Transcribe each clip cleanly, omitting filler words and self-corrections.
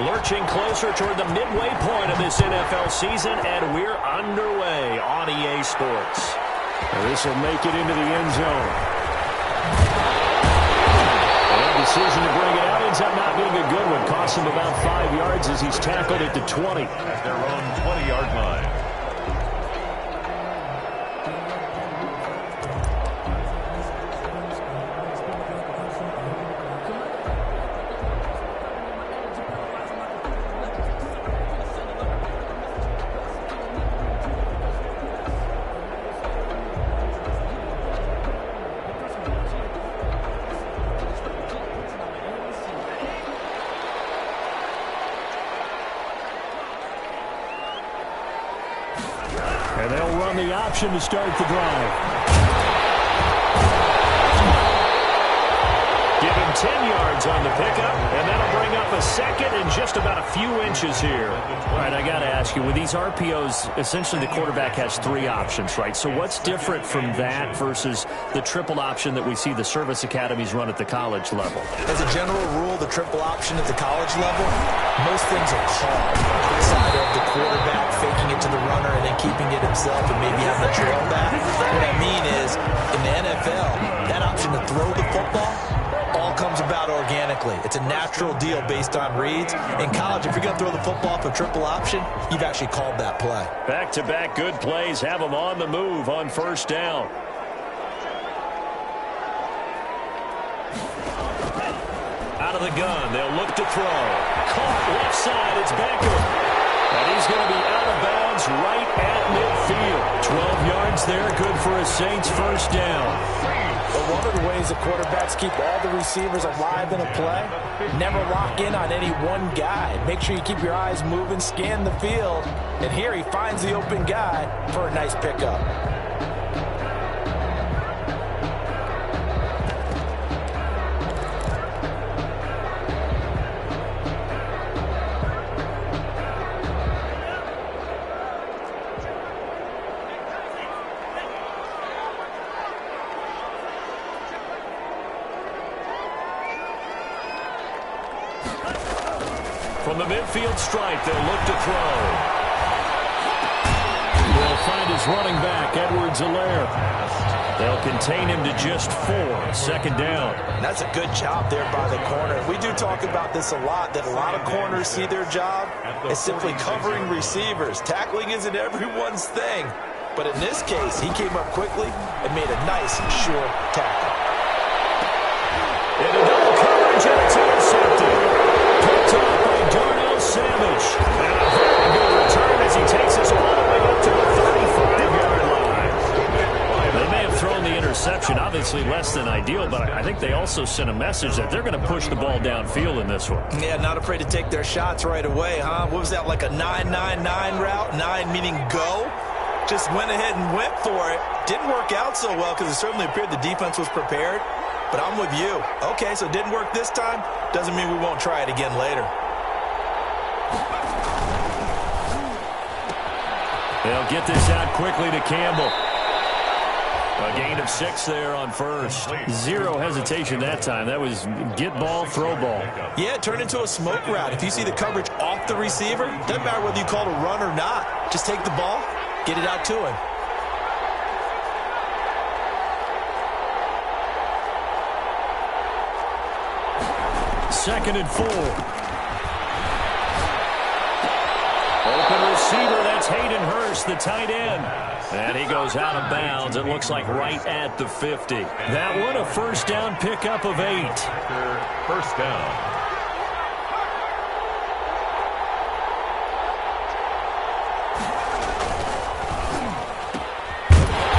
Lurching closer toward the midway point of this NFL season, and we're underway on EA Sports. This will make it into the end zone. And decision to bring it out ends up not being a good one. Costs him about 5 yards as he's tackled at the 20. At their own 20-yard line. And they'll run the option to start the drive. Give him 10 yards on the pickup, and that'll bring up a second and just about a few inches here. All right, I got to ask you, with these RPOs, essentially the quarterback has 3 options, right? So what's different from that versus the triple option that we see the service academies run at the college level? As a general rule, the triple option at the college level, most things are called outside of the quarterback faking it to the runner and then keeping it himself and maybe having a trail back. What I mean is, in the NFL, that option to throw the football all comes about organically. It's a natural deal based on reads. In college, if you're going to throw the football for triple option, you've actually called that play. Back-to-back good plays have them on the move on first down. Out of the gun, they'll look to throw. Caught left side, it's Becker. And he's going to be out of bounds right at midfield. 12 yards there, good for a Saints first down. But one of the ways the quarterbacks keep all the receivers alive in a play, never lock in on any one guy. Make sure you keep your eyes moving, scan the field, and here he finds the open guy for a nice pickup. From the midfield stripe, they'll look to throw. They'll find his running back, Edwards-Helaire. They'll contain him to just 4. Second down. And that's a good job there by the corner. We do talk about this a lot, that a lot of corners see their job as simply covering receivers. Tackling isn't everyone's thing. But in this case, he came up quickly and made a nice, sure tackle. Into double coverage, and it's intercepted. Picked up by Darnell Savage. And a very good return as he takes us all the way up to the 35-yard line. They may have thrown the interception, obviously less than ideal, but I think they also sent a message that they're going to push the ball downfield in this one. Yeah, not afraid to take their shots right away, huh? What was that, like a 9-9-9 route? 9 meaning go? Just went ahead and went for it. Didn't work out so well because it certainly appeared the defense was prepared. But I'm with you. Okay, so it didn't work this time. Doesn't mean we won't try it again later. They'll get this out quickly to Campbell. A gain of 6 there on first. 0 hesitation that time. That was get ball, throw ball. Yeah, it turned into a smoke route. If you see the coverage off the receiver, doesn't matter whether you call it a run or not. Just take the ball, get it out to him. Second and 4. Open receiver, that's Hayden Hurst, the tight end. And he goes out of bounds, it looks like right at the 50. That one a first down pickup of 8. First down.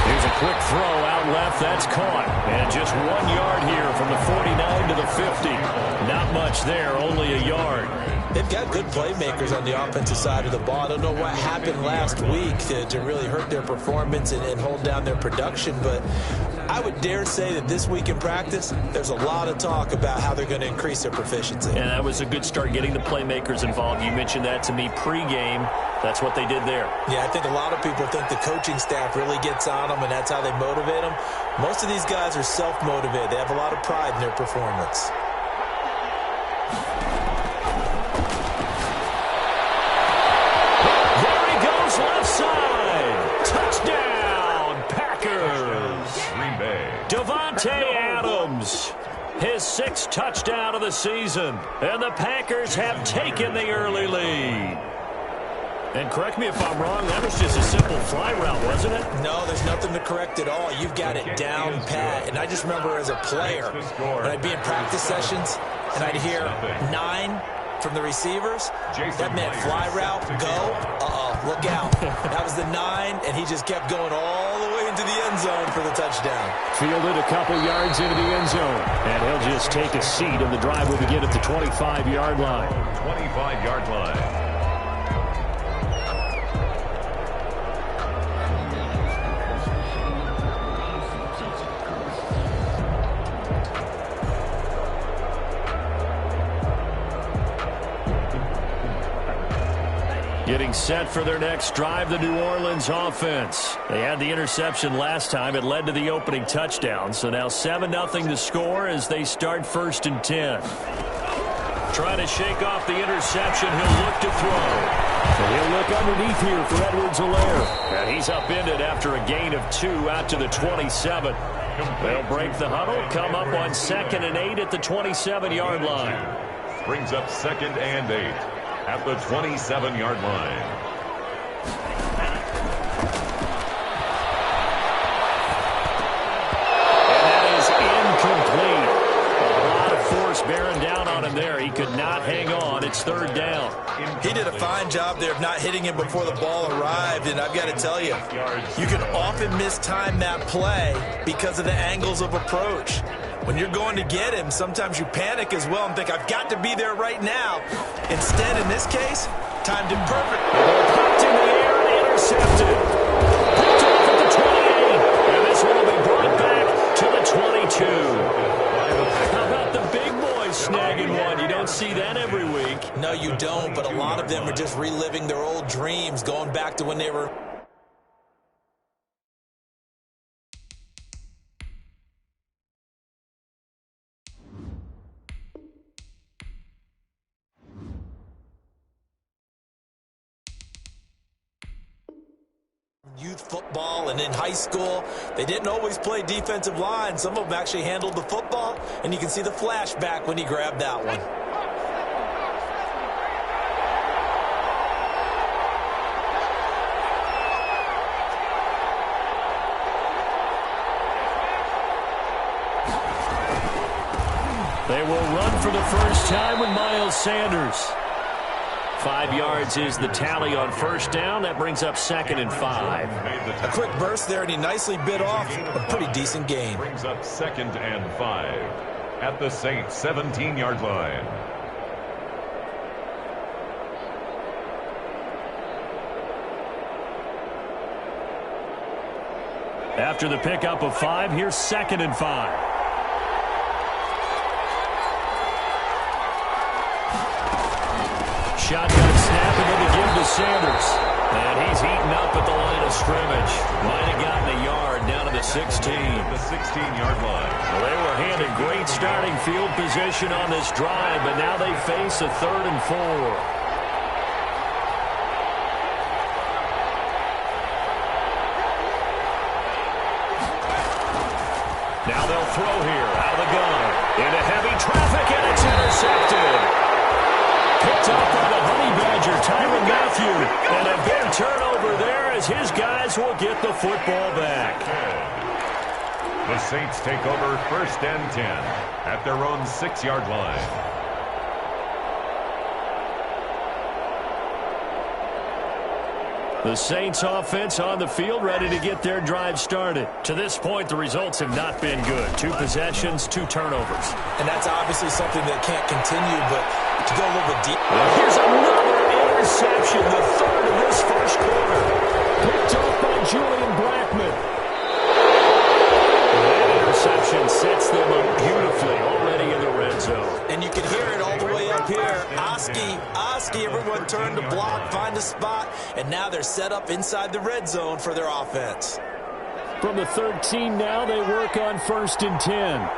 Here's a quick throw out left, that's caught. And just 1 yard here from the 49 to the 50. Not much there, only a yard. They've got good playmakers on the offensive side of the ball. I don't know what happened last week to really hurt their performance and hold down their production, but I would dare say that this week in practice, there's a lot of talk about how they're going to increase their proficiency. And that was a good start, getting the playmakers involved. You mentioned that to me pregame. That's what they did there. Yeah, I think a lot of people think the coaching staff really gets on them, and that's how they motivate them. Most of these guys are self-motivated. They have a lot of pride in their performance. Davante Adams. His 6th touchdown of the season. And the Packers have taken the early lead. And correct me if I'm wrong, that was just a simple fly route, wasn't it? No, there's nothing to correct at all. You've got it down pat. And I just remember as a player, when I'd be in practice sessions, and I'd hear 9 from the receivers, that meant fly route, go, look out. That was the 9, and he just kept going all the way into the end zone for the touchdown. Fielded a couple yards into the end zone, and he'll just take a seat, and the drive will begin at the 25-yard line. 25-yard line. Getting set for their next drive, the New Orleans offense. They had the interception last time. It led to the opening touchdown. So now 7-0 to score as they start 1st and 10. Trying to shake off the interception. He'll look to throw. And he'll look underneath here for Edwards-Helaire. And he's upended after a gain of 2 out to the 27. They'll break the huddle, come up on 2nd and 8 at the 27-yard line. Brings up 2nd and 8. At the 27-yard line. And that is incomplete. A lot of force bearing down on him there. He could not hang on. It's 3rd down. He did a fine job there of not hitting him before the ball arrived, and I've got to tell you, you can often mistime that play because of the angles of approach. When you're going to get him, sometimes you panic as well and think, I've got to be there right now. Instead, in this case, timed it perfect. Popped in the air and intercepted. Picked off at the 28. And this one will be brought back to the 22. How about the big boys snagging one? You don't see that every week. No, you don't, but a lot of them are just reliving their old dreams, going back to when they were... youth football and in high school. They didn't always play defensive line. Some of them actually handled the football, and you can see the flashback when he grabbed that one. They will run for the first time with Miles Sanders. 5 yards is the tally on 1st down. That brings up 2nd and 5. A quick burst there, and he nicely bit off a pretty decent gain. Brings up 2nd and 5 at the Saints 17-yard line. After the pickup of 5, here's 2nd and 5. Shotgun snap and then to give to Sanders. And he's eaten up at the line of scrimmage. Might have gotten a yard down to the 16. The 16-yard line. Well, they were handed great starting field position on this drive, but now they face a 3rd and 4. Now they'll throw here out of the gun. Into heavy traffic, and it's intercepted. Picked up by the Honey Badger, Tyrann Mathieu. And a big turnover there as his guys will get the football back. The Saints take over 1st and 10 at their own 6-yard line. The Saints offense on the field ready to get their drive started. To this point, the results have not been good. 2 possessions, 2 turnovers. And that's obviously something that can't continue, but to go a little bit deep. Well, here's another interception, the 3rd of this 1st quarter. Picked off by Julian Blackmon. That interception sets them up beautifully already in the red zone. And you can hear it all the way up here. Oski, everyone turned to block, find a spot, and now they're set up inside the red zone for their offense. From the 13 now, they work on 1st and 10.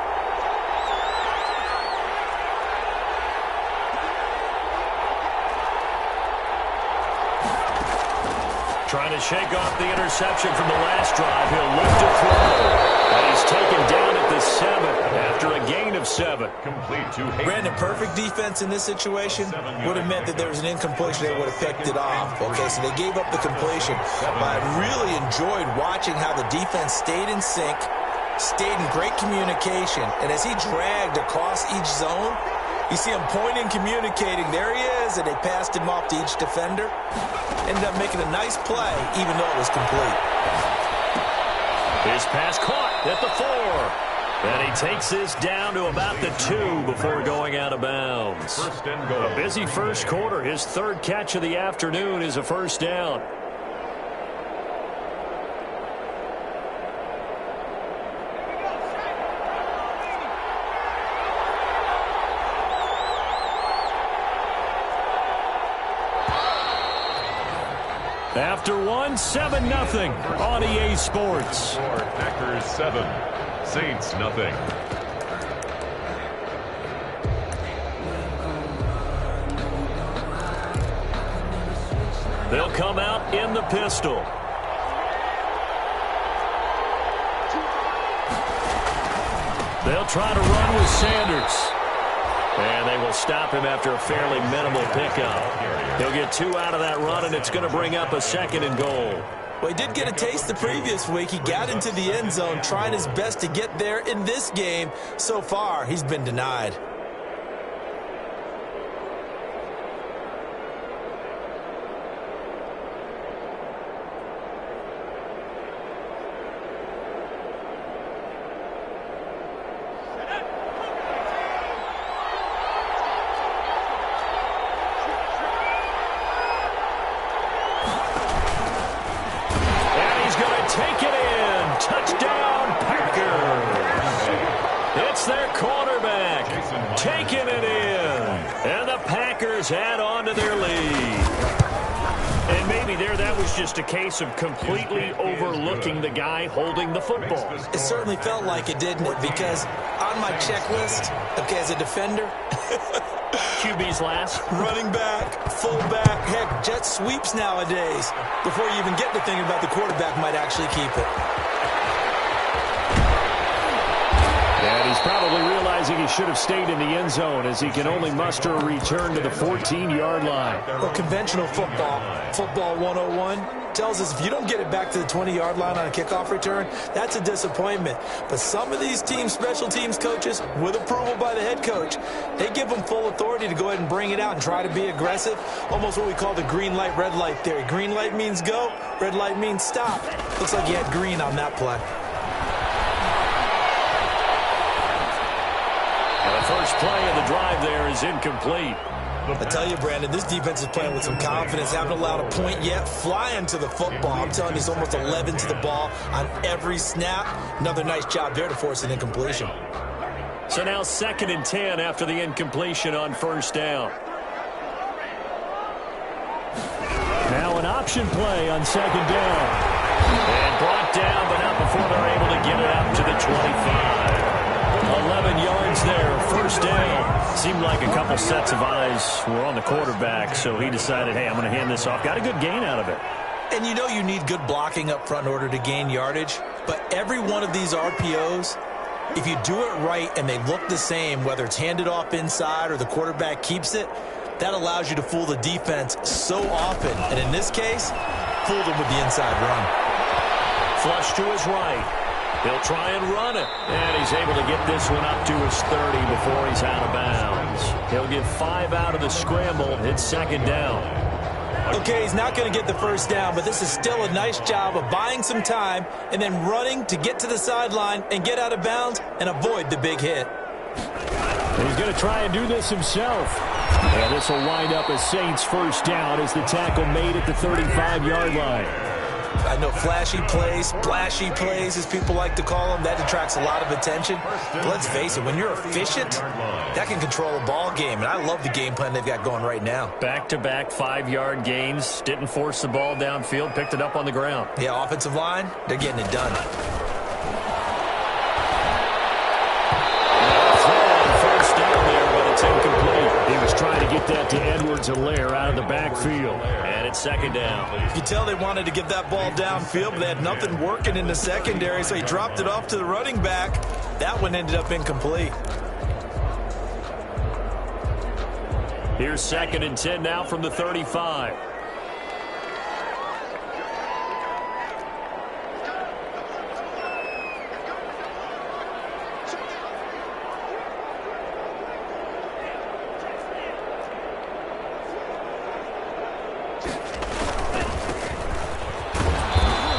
Trying to shake off the interception from the last drive. He'll look to throw. And he's taken down at the 7 after a gain of 7. Complete to Brandon, perfect defense in this situation would have meant that there was an incompletion. They would have picked it off. Okay, so they gave up the completion. But I really enjoyed watching how the defense stayed in sync, stayed in great communication. And as he dragged across each zone, you see him pointing, communicating. There he is, and they passed him off to each defender. Ended up making a nice play, even though it was complete. His pass caught at the 4. And he takes this down to about the 2 before going out of bounds. First and goal. A busy first quarter. His third catch of the afternoon is a first down. After 7-0 on EA Sports. Packers 7, Saints nothing. They'll come out in the pistol. They'll try to run with Sanders. And they will stop him after a fairly minimal pickup. He'll get 2 out of that run, and it's going to bring up a 2nd and goal. Well, he did get a taste the previous week. He got into the end zone, trying his best to get there in this game. So far, he's been denied. Take it in. Touchdown, Packers. It's their quarterback taking it in. And the Packers add on to their lead. And maybe that was just a case of completely overlooking the guy holding the football. It certainly felt like it, didn't it? Because on my checklist, okay, as a defender, QB's last. running back, fullback, heck, jet sweeps nowadays. Before you even get to thinking about the quarterback might actually keep it. And he's probably realizing he should have stayed in the end zone as he can only muster a return to the 14-yard line. Well, conventional football 101, tells us if you don't get it back to the 20-yard line on a kickoff return, that's a disappointment. But some of these special teams coaches, with approval by the head coach, they give them full authority to go ahead and bring it out and try to be aggressive. Almost what we call the green light, red light theory. Green light means go, red light means stop. Looks like you had green on that play. First play of the drive there is incomplete. I tell you, Brandon, this defense is playing with some confidence. Haven't allowed a point yet. Flying to the football. I'm telling you, it's almost 11 to the ball on every snap. Another nice job there to force an incompletion. So now 2nd and 10 after the incompletion on first down. Now an option play on 2nd down. And brought down, but not before they're able to get it up to the 25. 11 yards there, first down. Seemed like a couple sets of eyes were on the quarterback, so he decided, hey, I'm going to hand this off. Got a good gain out of it. And you know you need good blocking up front in order to gain yardage. But every one of these RPOs, if you do it right and they look the same, whether it's handed off inside or the quarterback keeps it, that allows you to fool the defense so often. And in this case, fool them with the inside run. Flush to his right. He'll try and run it. And he's able to get this one up to his 30 before he's out of bounds. He'll get 5 out of the scramble. It's 2nd down. Okay, he's not going to get the first down, but this is still a nice job of buying some time and then running to get to the sideline and get out of bounds and avoid the big hit. And he's going to try and do this himself. And this will wind up as Saints first down as the tackle made at the 35-yard line. I know flashy plays, splashy plays, as people like to call them, that attracts a lot of attention. But let's face it, when you're efficient, that can control a ball game. And I love the game plan they've got going right now. Back-to-back 5-yard gains. Didn't force the ball downfield. Picked it up on the ground. Yeah, offensive line, they're getting it done. First down there, but it's incomplete. He was He's trying to get that to Edwards-Helaire out of the backfield. And it's second down. You can tell they wanted to get that ball downfield, but they had nothing working in the secondary, so he dropped it off to the running back. That one ended up incomplete. Here's 2nd and 10 now from the 35.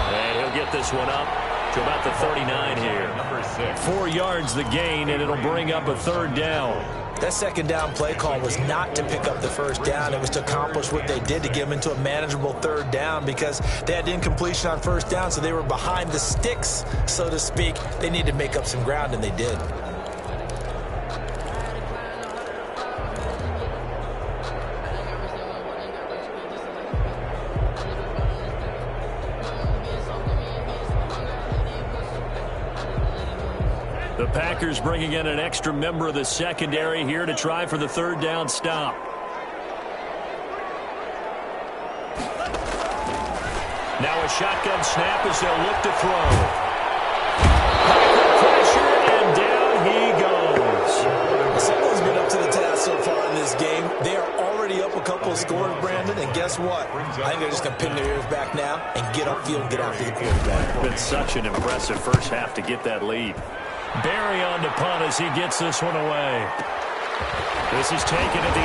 And he'll get this one up to about the 39 here. Number 6. 4 yards the gain, and it'll bring up a 3rd down. That second down play call was not to pick up the first down. It was to accomplish what they did to get them into a manageable 3rd down because they had incompletion on first down, so they were behind the sticks, so to speak. They needed to make up some ground, and they did. The Packers bringing in an extra member of the secondary here to try for the 3rd down stop. Now a shotgun snap as they'll look to throw. Pressure, and down he goes. Someone's been up to the task so far in this game. They are already up a couple of scores, Brandon, and guess what? I think they're just going to pin their ears back now and get upfield and get after the quarterback. Been such an impressive first half to get that lead. Barry on the punt as he gets this one away. This is taken at the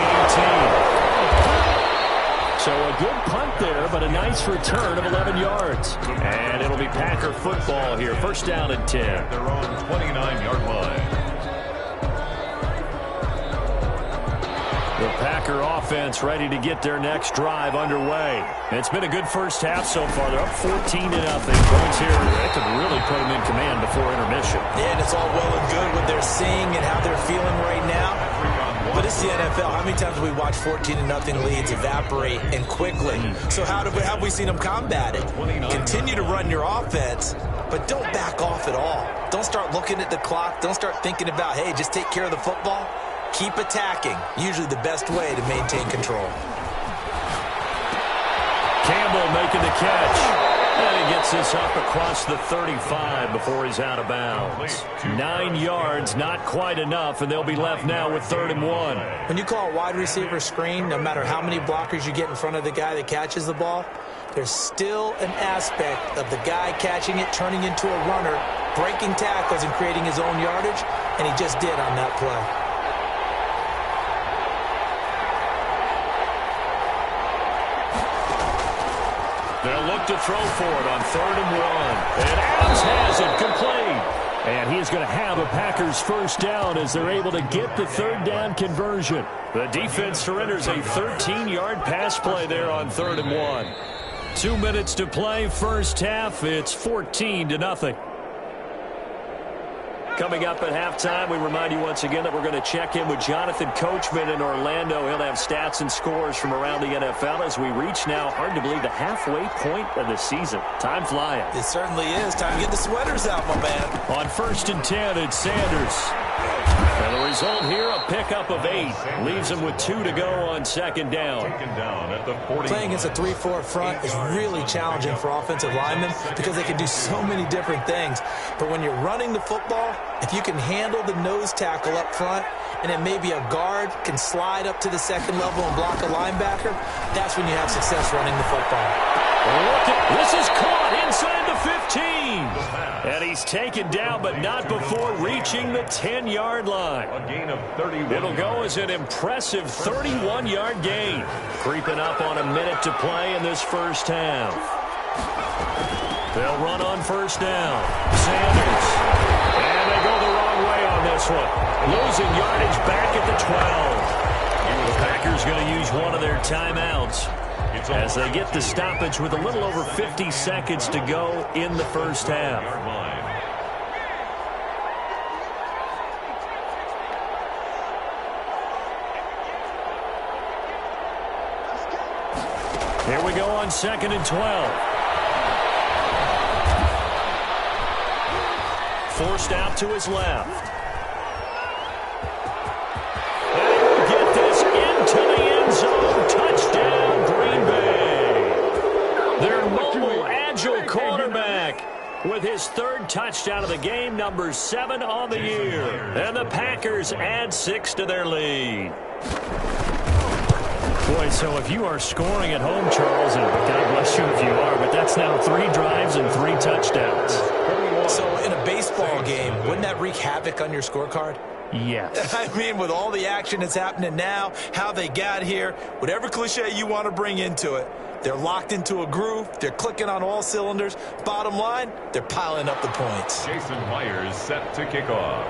18. So a good punt there, but a nice return of 11 yards. And it'll be Packer football here. 1st down and 10. Their own 29-yard line. The Packer offense ready to get their next drive underway. It's been a good first half so far. They're up 14-0. Points here. That could really put them in command before intermission. Yeah, and it's all well and good what they're seeing and how they're feeling right now. But it's the NFL. How many times have we watched 14-0 leads evaporate and quickly? So how have we seen them combat it? Continue to run your offense, but don't back off at all. Don't start looking at the clock. Don't start thinking about, hey, just take care of the football. Keep attacking. Usually the best way to maintain control. Campbell making the catch. And he gets this up across the 35 before he's out of bounds. 9 yards, not quite enough, and they'll be left now with 3rd and 1. When you call a wide receiver screen, no matter how many blockers you get in front of the guy that catches the ball, there's still an aspect of the guy catching it, turning into a runner, breaking tackles and creating his own yardage, and he just did on that play. They'll look to throw for it on 3rd and 1. And Adams has it complete. And he is going to have a Packers 1st down as they're able to get the 3rd down conversion. The defense surrenders a 13-yard pass play there on 3rd and 1. 2 minutes to play, first half. It's 14-0. Coming up at halftime, we remind you once again that we're going to check in with Jonathan Coachman in Orlando. He'll have stats and scores from around the NFL as we reach now, hard to believe, the halfway point of the season. Time flying. It certainly is. Time to get the sweaters out, my man. On 1st and 10, it's Sanders. And the result here, a pickup of 8. Leaves him with 2 to go on 2nd down. Taken down at the 40. Playing against a 3-4 front is really challenging for offensive linemen because they can do so many different things. But when you're running the football, if you can handle the nose tackle up front, and then maybe a guard can slide up to the 2nd level and block a linebacker, that's when you have success running the football. This is caught inside the 15. And he's taken down, but not before reaching the 10-yard line. A gain of 31. It'll go as an impressive 31-yard gain. Creeping up on a minute to play in this first half. They'll run on 1st down. Sanders. And they go the wrong way on this one. Losing yardage back at the 12. The Packers going to use one of their timeouts as they get the stoppage with a little over 50 seconds to go in the first half. Here we go on 2nd and 12. Forced out to his left. And get this with his third touchdown of the game, number 7 on the year. And the Packers add 6 to their lead. Boy, so if you are scoring at home, Charles, and God bless you if you are, but that's now 3 drives and 3 touchdowns. So in a baseball game, wouldn't that wreak havoc on your scorecard? Yes. I mean, with all the action that's happening now, how they got here, whatever cliche you want to bring into it, they're locked into a groove, they're clicking on all cylinders. Bottom line, they're piling up the points. Jason Myers set to kick off.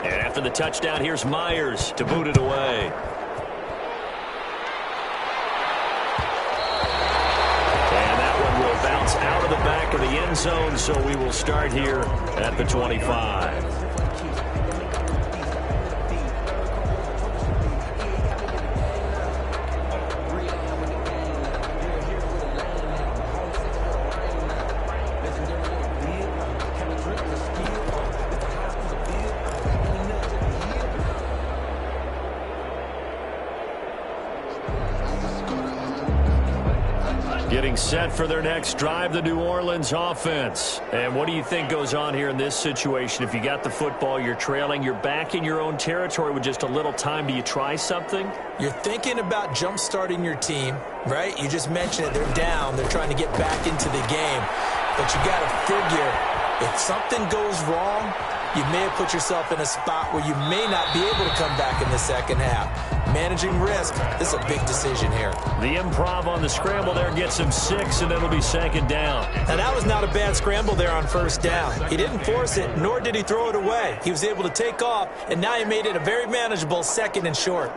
And after the touchdown, here's Myers to boot it away. And that one will bounce out of the back of the end zone, so we will start here at the 25. Getting set for their next drive, the New Orleans offense. And what do you think goes on here in this situation? If you got the football, you're trailing, you're back in your own territory with just a little time. Do you try something? You're thinking about jump-starting your team, right? You just mentioned it. They're down. They're trying to get back into the game. But you got to figure, if something goes wrong, you may have put yourself in a spot where you may not be able to come back in the second half. Managing risk, this is a big decision here. The improv on the scramble there gets him 6, and it'll be 2nd down. Now, that was not a bad scramble there on 1st down. He didn't force it, nor did he throw it away. He was able to take off, and now he made it a very manageable 2nd and short.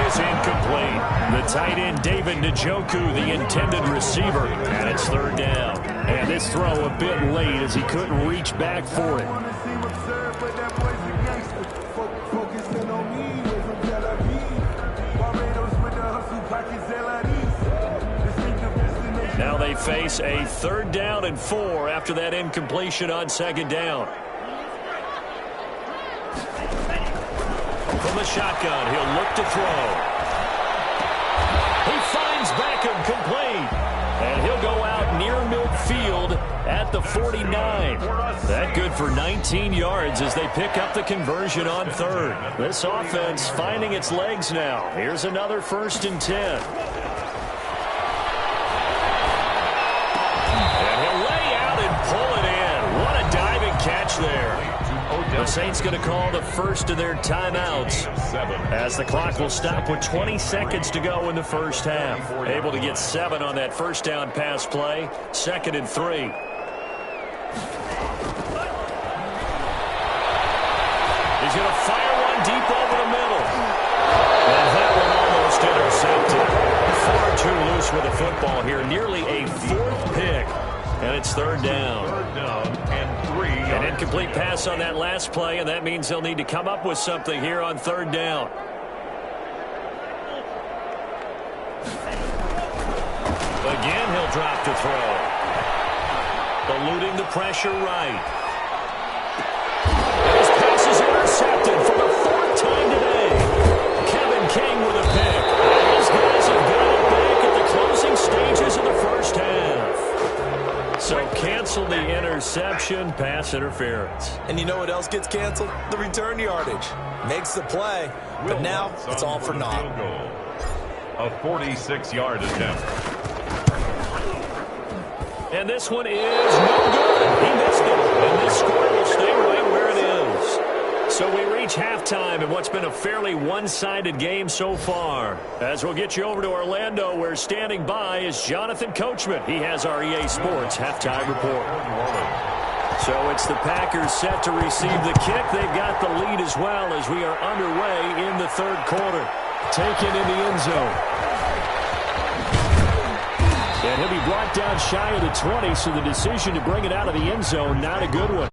Incomplete. The tight end, David Njoku, the intended receiver, and it's 3rd down. And this throw a bit late as he couldn't reach back for it. Now they face a 3rd down and 4 after that incompletion on 2nd down. From the shotgun, he'll look to throw. He finds Beckham complete. And he'll go out near midfield at the 49. That good for 19 yards as they pick up the conversion on 3rd. This offense finding its legs now. Here's another 1st and 10. And he'll lay out and pull it in. What a diving catch there. The Saints going to call the first of their timeouts as the clock will stop with 20 seconds to go in the first half. Able to get 7 on that 1st down pass play. 2nd and 3. He's going to fire one deep over the middle. And that one almost intercepted. Far too loose with the football here. Nearly a 4th pick. And it's 3rd down. 3rd down and 3. An incomplete pass on that last play, and that means they'll need to come up with something here on 3rd down. Again, he'll drop to throw. Eluding the pressure right. His pass is intercepted for the 4th time today. Kevin King with a pick. These guys have got it back at the closing stages of the first half. So cancel the interception, pass interference. And you know what else gets canceled? The return yardage. Makes the play, but now it's all for naught. A 46-yard attempt. And this one is no good. He missed it. And this score will stay right where it is. So we reach halftime in what's been a fairly one-sided game so far. As we'll get you over to Orlando, where standing by is Jonathan Coachman. He has our EA Sports halftime report. So it's the Packers set to receive the kick. They've got the lead as well as we are underway in the 3rd quarter. Taken in the end zone. And he'll be brought down shy of the 20, so the decision to bring it out of the end zone, not a good one.